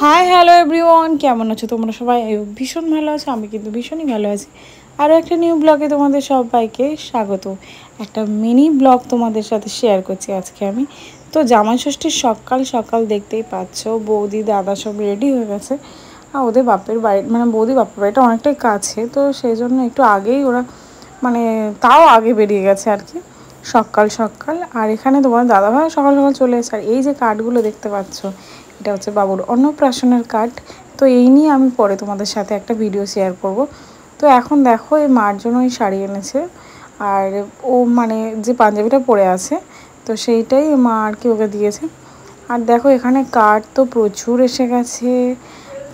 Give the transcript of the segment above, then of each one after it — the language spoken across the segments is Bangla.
হাই হ্যালো এভরিওয়ান, কেমন আছো তোমরা সবাই? ভীষণ ভালো আছো, আমি কিন্তু ভীষণই ভালো আছি। আরও একটা নিউ ব্লগে তোমাদের সবাইকে স্বাগত। একটা মিনি ব্লগ তোমাদের সাথে শেয়ার করছি আজকে আমি। তো জামাই ষষ্ঠীর সকাল সকাল দেখতেই পাচ্ছ, বৌদি দাদা সব রেডি হয়ে গেছে। আর ওদের বাপের বাড়ি মানে বৌদি বাপের বাড়িটা অনেকটাই কাছে, তো সেই জন্য একটু আগেই ওরা মানে তাও আগে বেরিয়ে গেছে আর কি, সকাল সকাল। আর এখানে তোমার দাদাভাই সকাল সকাল চলে এসেছে। আর এই যে কার্ডগুলো দেখতে পাচ্ছ, এটা হচ্ছে বাবুর অন্নপ্রাশনের কার্ড। তো এই নিয়ে আমি পরে তোমাদের সাথে একটা ভিডিও শেয়ার করব। তো এখন দেখো এই মার জন্য এই শাড়ি এনেছে, আর ও মানে যে পাঞ্জাবিটা পরে আছে তো সেইটাই মা আর কি ওকে দিয়েছে। আর দেখো এখানে কার্ড তো প্রচুর এসে গেছে।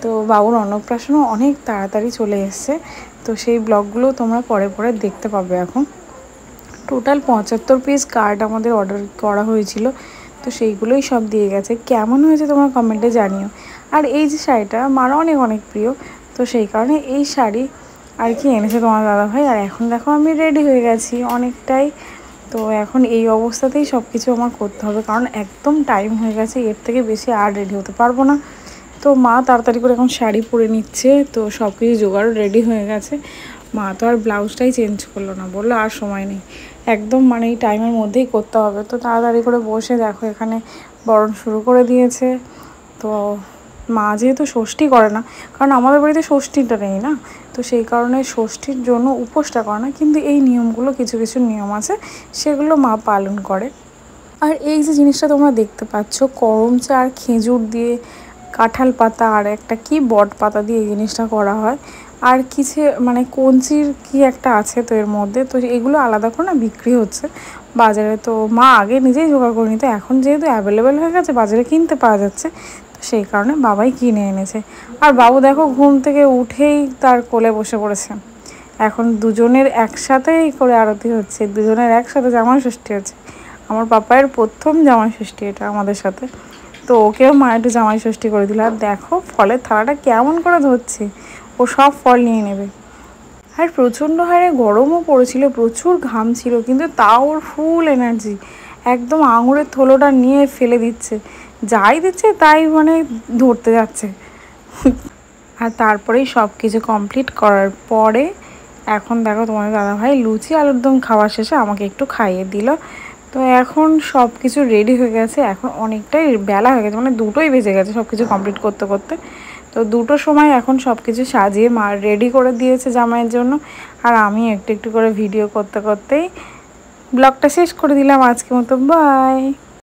তো বাবুর অন্নপ্রাশনও অনেক তাড়াতাড়ি চলে এসছে। তো সেই ব্লগগুলো তোমরা পরে পরে দেখতে পাবে। এখন টোটাল 75 পিস কার্ড আমাদের অর্ডার করা হয়েছিল, তো সেইগুলোই সব দিয়ে গেছে। কেমন হয়েছে তোমরা কমেন্টে জানিও। আর এই যে শাড়িটা মার অনেক অনেক প্রিয়, তো সেই কারণে এই শাড়ি আর কি এনেছে তোমার দাদাভাই। আর এখন দেখো আমি রেডি হয়ে গেছি অনেকটাই। তো এখন এই অবস্থাতেই সব কিছু আমার করতে হবে, কারণ একদম টাইম হয়ে গেছে, এর থেকে বেশি আর রেডি হতে পারবো না। তো মা তাড়াতাড়ি করে এখন শাড়ি পরে নিচ্ছে, তো সব কিছু জোগাড় রেডি হয়ে গেছে। মা তো আর ব্লাউজটাই চেঞ্জ করলো না, বললো আর সময় নেই, একদম মানে এই টাইমের মধ্যেই করতে হবে। তো তাড়াতাড়ি করে বসে দেখো এখানে বরণ শুরু করে দিয়েছে। তো মা যেহেতু ষষ্ঠী করে না, কারণ আমাদের বাড়িতে ষষ্ঠীটা নেই না, তো সেই কারণে ষষ্ঠীর জন্য উপোসটা করে না, কিন্তু এই নিয়মগুলো কিছু কিছু নিয়ম আছে সেগুলো মা পালন করে। আর এই যে জিনিসটা তোমরা দেখতে পাচ্ছ, করম চা আর খেজুর দিয়ে, কাঁঠাল পাতা আর একটা কি বট পাতা দিয়ে এই জিনিসটা করা হয়। আর কিছু মানে কঞ্চির কি একটা আছে তো এর মধ্যে, তো এগুলো আলাদা করে না বিক্রি হচ্ছে বাজারে। তো মা আগে নিজেই জোগাড় করে নিত, এখন যেহেতু অ্যাভেলেবেল হয়ে গেছে বাজারে কিনতে পাওয়া যাচ্ছে, তো সেই কারণে বাবাই কিনে এনেছে। আর বাবু দেখো ঘুম থেকে উঠেই তার কোলে বসে পড়েছে। এখন দুজনের একসাথেই করে আরতি হচ্ছে, দুজনের একসাথে জামাই ষষ্ঠী হচ্ছে। আমার পাপায়ের প্রথম জামাই ষষ্ঠী এটা আমাদের সাথে, তো ওকেও মা একটু জামাই ষষ্ঠী করে দিল। আর দেখো ফলের থালাটা কেমন করে ধরছে, ও সব ফল নিয়ে নেবে। আর প্রচণ্ড হারে গরমও পড়েছিল, প্রচুর ঘাম ছিল, কিন্তু তাও ওর ফুল এনার্জি, একদম আঙুরের থোলোটা নিয়ে ফেলে দিচ্ছে, যাই দিচ্ছে তাই মানে ধরতে যাচ্ছে। আর তারপরেই সব কিছু কমপ্লিট করার পরে এখন দেখো তোমাদের দাদাভাই লুচি আলুর দম খাওয়া শেষে আমাকে একটু খাইয়ে দিল। তো এখন সব কিছু রেডি হয়ে গেছে, এখন অনেকটাই বেলা হয়ে গেছে, মানে 2টোই বেজে গেছে সব কিছু কমপ্লিট করতে করতে। তো 2টোর সময় এখন সব কিছু সাজিয়ে মা রেডি করে দিয়েছে জামাইয়ের জন্য। আর আমি একটু একটু করে ভিডিও করতে করতেই ব্লগটা শেষ করে দিলাম আজকের মতো। বাই।